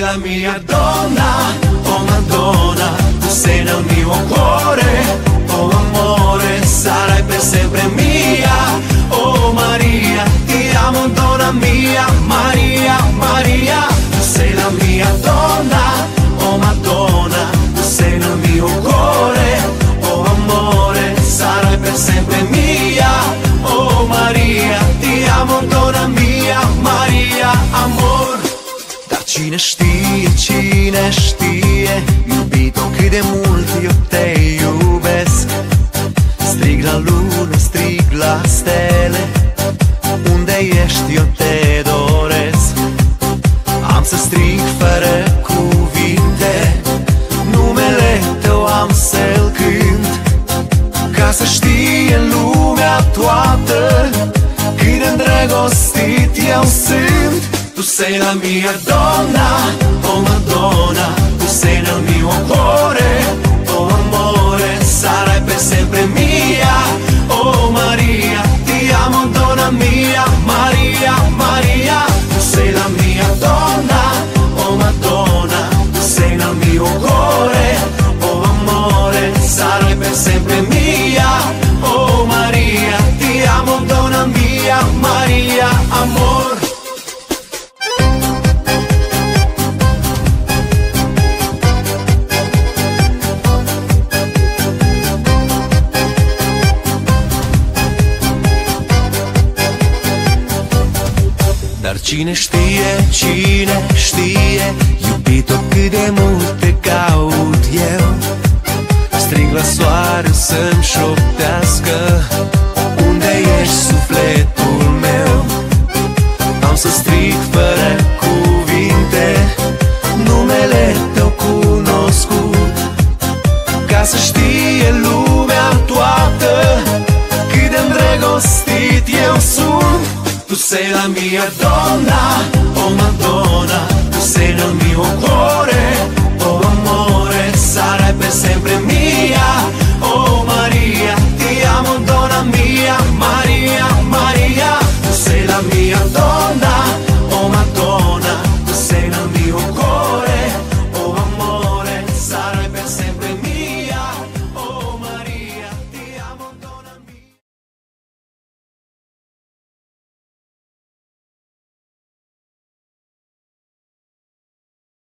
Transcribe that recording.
la mia donna, oh Madonna, tu sei nel mio cuore, oh amore, sarai per sempre mia, oh Maria, ti amo donna mia, Maria, Maria, tu sei la mia donna, oh Madonna, tu sei nel mio cuore, oh amore, sarai per sempre mia, oh Maria, ti amo donna mia, Maria, amor. Dar cine știe, iubito, cât de mult eu te iubesc. Strig la lună, strig la stele, unde ești eu te doresc. Am să strig fără cuvinte, numele tău am să-l cânt, ca să știe lumea toată cât de îndrăgostit eu sunt. Tu sei la mia donna, oh Madonna, tu sei nel mio cuore, oh amore, sarai per sempre mia, oh Maria, ti amo donna mia, Maria, Maria, tu sei la mia donna, oh Madonna, tu sei nel mio cuore, oh amore, sarai per sempre mia, oh Maria, ti amo donna mia, Maria, amor. Dar cine știe, iubito, cât de mult te caut eu. Strig la soare să-mi șoptească, unde ești sufletul meu. Am să strig fără cuvinte, numele tău cunoscut, ca să știe lumea toată cât de îndrăgostit eu sunt. Tu sei la mia donna, oh Madonna,